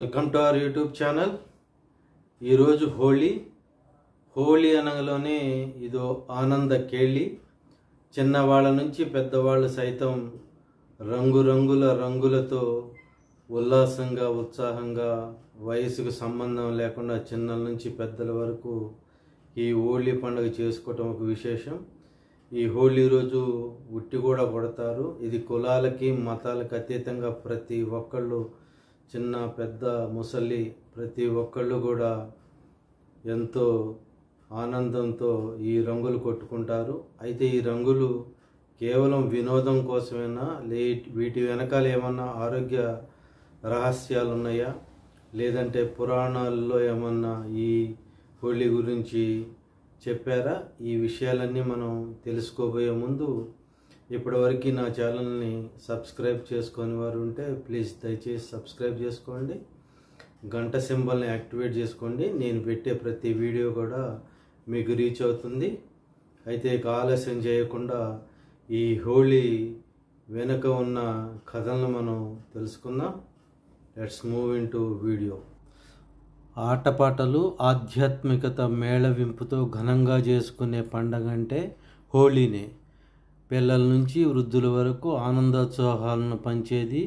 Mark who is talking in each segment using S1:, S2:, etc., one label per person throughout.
S1: Welcome to our YouTube channel. ఈరోజు హోళీ అనగానే ఇదో ఆనంద కేళి. చిన్నవాళ్ళ నుంచి పెద్దవాళ్ళు సైతం రంగులతో ఉల్లాసంగా ఉత్సాహంగా వయసుకు సంబంధం లేకుండా చిన్నల నుంచి పెద్దల వరకు ఈ హోళీ పండుగ చేసుకోవటం ఒక విశేషం. ఈ హోళీ రోజు ఉట్టి కూడా కొడతారు. ఇది కులాలకి మతాలకు అతీతంగా ప్రతి ఒక్కళ్ళు, చిన్న పెద్ద ముసలి ప్రతి ఒక్కళ్ళు కూడా ఎంతో ఆనందంతో ఈ రంగులు కొట్టుకుంటారు. అయితే ఈ రంగులు కేవలం వినోదం కోసమేనా, వీటి వెనకాల ఏమన్నా ఆరోగ్య రహస్యాలు ఉన్నాయా, లేదంటే పురాణాల్లో ఏమన్నా ఈ హోళీ గురించి చెప్పారా? ఈ విషయాలన్నీ మనం తెలుసుకోబోయే ముందు ఇప్పటివరకు నా ఛానల్ని సబ్స్క్రైబ్ చేసుకొని వారు ఉంటే ప్లీజ్ దయచేసి సబ్స్క్రైబ్ చేసుకోండి, గంట సింబల్ని యాక్టివేట్ చేసుకోండి. నేను పెట్టే ప్రతి వీడియో కూడా మీకు రీచ్ అవుతుంది. అయితే ఇక ఆలస్యం చేయకుండా ఈ హోళీ వెనుక ఉన్న కథలను మనం తెలుసుకుందాం. Let's move into video. ఆటపాటలు, ఆధ్యాత్మికత మేళవింపుతో ఘనంగా చేసుకునే పండగ అంటే హోళీనే. పిల్లల నుంచి వృద్ధుల వరకు ఆనందోత్సాహాలను పంచేది,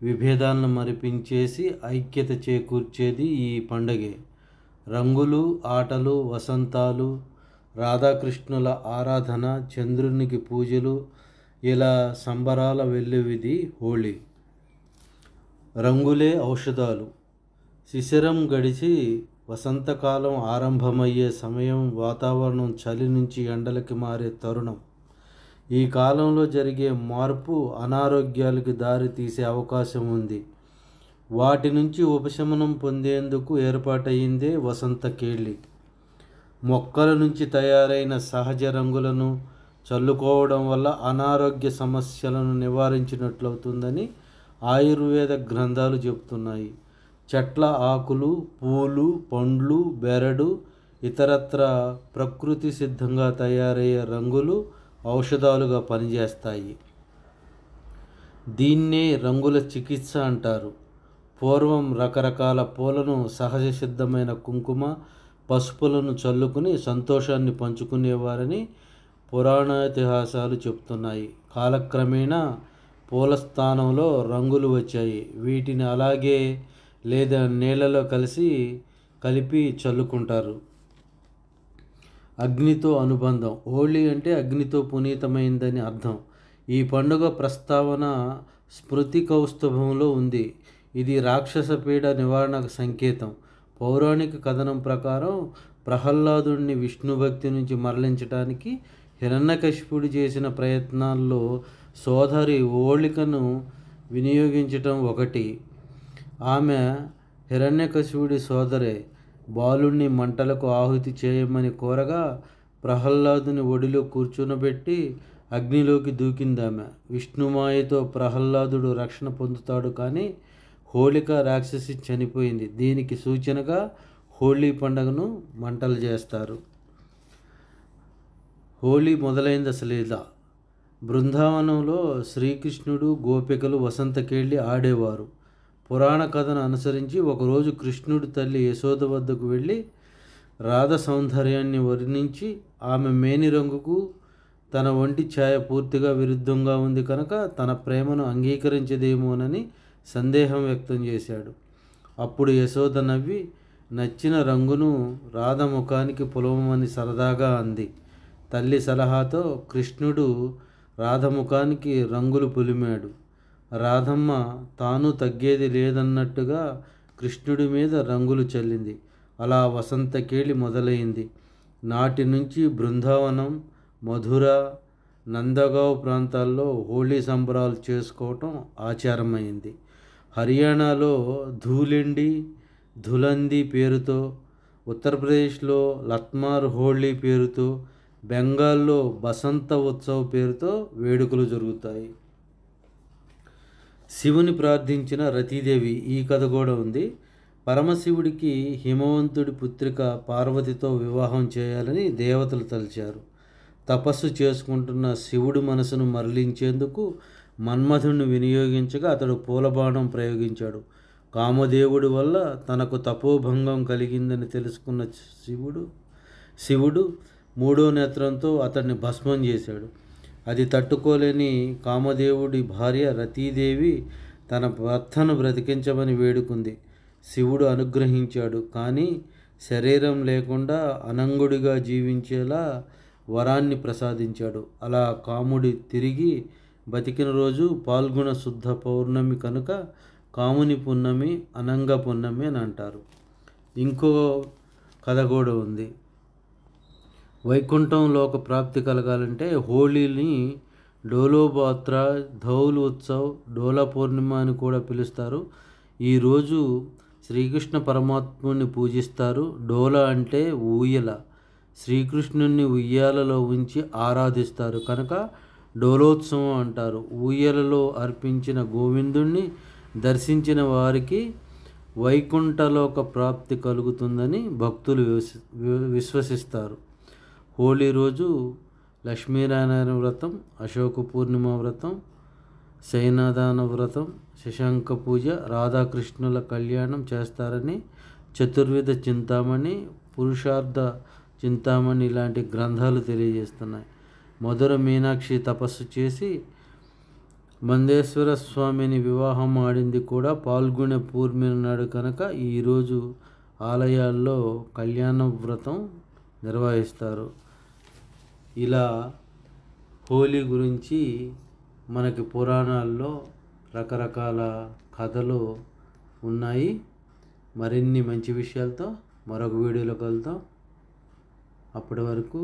S1: విభేదాలను మరిపించేసి ఐక్యత చేకూర్చేది ఈ పండగే. రంగులు, ఆటలు, వసంతాలు, రాధాకృష్ణుల ఆరాధన, చంద్రునికి పూజలు, ఇలా సంబరాల వెల్లువిది హోళీ. రంగులే ఔషధాలు. శిశిరం గడిచి వసంతకాలం ఆరంభమయ్యే సమయం, వాతావరణం చలి నుంచి ఎండలకి మారే తరుణం. ఈ కాలంలో జరిగే మార్పు అనారోగ్యాలకు దారి తీసే అవకాశం ఉంది. వాటి నుంచి ఉపశమనం పొందేందుకు ఏర్పాటయ్యిందే వసంత కేళి. మొక్కల నుంచి తయారైన సహజ రంగులను చల్లుకోవడం వల్ల అనారోగ్య సమస్యలను నివారించినట్లవుతుందని ఆయుర్వేద గ్రంథాలు చెబుతున్నాయి. చెట్ల ఆకులు, పూలు, పండ్లు, బెరడు, ఇతరత్ర ప్రకృతి సిద్ధంగా తయారయ్యే రంగులు ఔషధాలుగా పనిచేస్తాయి. దీన్నే రంగుల చికిత్స అంటారు. పూర్వం రకరకాల పూలను, సహజ సిద్ధమైన కుంకుమ, పసుపులను చల్లుకుని సంతోషాన్ని పంచుకునేవారని పురాణాతిహాసాలు చెప్తున్నాయి. కాలక్రమేణా పూల స్థానంలో రంగులు వచ్చాయి. వీటిని అలాగే లేదా నీళ్ళలో కలిపి చల్లుకుంటారు. అగ్నితో అనుబంధం. హోళీ అంటే అగ్నితో పునీతమైందని అర్థం. ఈ పండుగ ప్రస్తావన స్మృతి కౌస్తుభంలో ఉంది. ఇది రాక్షస పీడ నివారణకు సంకేతం. పౌరాణిక కథనం ప్రకారం ప్రహ్లాదుడిని విష్ణుభక్తి నుంచి మరలించడానికి హిరణ్యకశిపుడు చేసిన ప్రయత్నాల్లో సోదరి హోళికను వినియోగించటం ఒకటి. ఆమె హిరణ్యకశిపుడి సోదరే. బాలుణ్ణి మంటలకు ఆహుతి చేయమని కోరగా ప్రహ్లాదుని ఒడిలో కూర్చునబెట్టి అగ్నిలోకి దూకిందామె. విష్ణుమాయతో ప్రహ్లాదుడు రక్షణ పొందుతాడు, కానీ హోళిక రాక్షసి చనిపోయింది. దీనికి సూచనగా హోళీ పండుగను మంటలు చేస్తారు. హోళీ మొదలైంది అసలేదా? బృందావనంలో శ్రీకృష్ణుడు, గోపికలు వసంత కేళి ఆడేవారు. పురాణ కథను అనుసరించి ఒకరోజు కృష్ణుడి తల్లి యశోద వద్దకు వెళ్ళి రాధ సౌందర్యాన్ని వర్ణించి, ఆమె మేని రంగుకు తన ఒంటి ఛాయ పూర్తిగా విరుద్ధంగా ఉంది కనుక తన ప్రేమను అంగీకరించదేమోనని సందేహం వ్యక్తం చేశాడు. అప్పుడు యశోద నవ్వి నచ్చిన రంగును రాధ ముఖానికి పులవమని సరదాగా అంది. తల్లి సలహాతో కృష్ణుడు రాధ ముఖానికి రంగులు పులిమాడు. రాధమ్మ తాను తగ్గేది లేదన్నట్టుగా కృష్ణుడి మీద రంగులు చల్లింది. అలా వసంత కేళి మొదలైంది. నాటి నుంచి బృందావనం, మధుర, నందగావ్ ప్రాంతాల్లో హోళీ సంబరాలు చేసుకోవటం ఆచారమైంది. హర్యానాలో ధూలెండి, ధులంది పేరుతో, ఉత్తరప్రదేశ్లో లత్మార్ హోళీ పేరుతో, బెంగాల్లో బసంత ఉత్సవ్ పేరుతో వేడుకలు జరుగుతాయి. శివుని ప్రార్థించిన రతీదేవి, ఈ కథ కూడా ఉంది. పరమశివుడికి హిమవంతుడి పుత్రిక పార్వతితో వివాహం చేయాలని దేవతలు తలిచారు. తపస్సు చేసుకుంటున్న శివుడి మనసును మరలించేందుకు మన్మథుడిని వినియోగించగా అతడు పూలబాణం ప్రయోగించాడు. కామదేవుడి వల్ల తనకు తపోభంగం కలిగిందని తెలుసుకున్న శివుడు మూడో నేత్రంతో అతన్ని భస్మం చేశాడు. అది తట్టుకోలేని కామదేవుడి భార్య రతీదేవి తన భర్తను బ్రతికించమని వేడుకుంది. శివుడు అనుగ్రహించాడు, కానీ శరీరం లేకుండా అనంగుడిగా జీవించేలా వరాన్ని ప్రసాదించాడు. అలా కాముడి తిరిగి బతికిన రోజు పాల్గొన శుద్ధ పౌర్ణమి కనుక కాముని పున్నమి, అనంగ పున్నమి అని అంటారు. ఇంకో కథ కూడా ఉంది. వైకుంఠం లోక ప్రాప్తి కలగాలంటే హోళీని డోలోబాత్ర, ధౌల్ ఉత్సవ్, డోలా పూర్ణిమ అని కూడా పిలుస్తారు. ఈరోజు శ్రీకృష్ణ పరమాత్ముని పూజిస్తారు. డోలా అంటే ఊయల, శ్రీకృష్ణుని ఉయ్యాలలో ఉంచి ఆరాధిస్తారు కనుక డోలోత్సవం అంటారు. ఊయలలో అర్పించిన గోవిందుణ్ణి దర్శించిన వారికి వైకుంఠలోక ప్రాప్తి కలుగుతుందని భక్తులు విశ్వసిస్తారు. హోళీ రోజు లక్ష్మీనారాయణ వ్రతం, అశోక పూర్ణిమ వ్రతం, శయనదాన వ్రతం, శశాంక పూజ, రాధాకృష్ణుల కళ్యాణం చేస్తారని చతుర్విధ చింతామణి, పురుషార్థ చింతామణి ఇలాంటి గ్రంథాలు తెలియజేస్తున్నాయి. మధుర మీనాక్షి తపస్సు చేసి మందేశ్వర స్వామిని వివాహం ఆడింది కూడా పాల్గొనే పూర్ణిమ నాడు కనుక ఈరోజు ఆలయాల్లో కళ్యాణ వ్రతం నిర్వహిస్తారు. ఇలా హోలీ గురించి మనకి పురాణాల్లో రకరకాల కథలు ఉన్నాయి. మరిన్ని మంచి విషయాలతో మరొక వీడియోలో కలుద్దాం. అప్పటి వరకు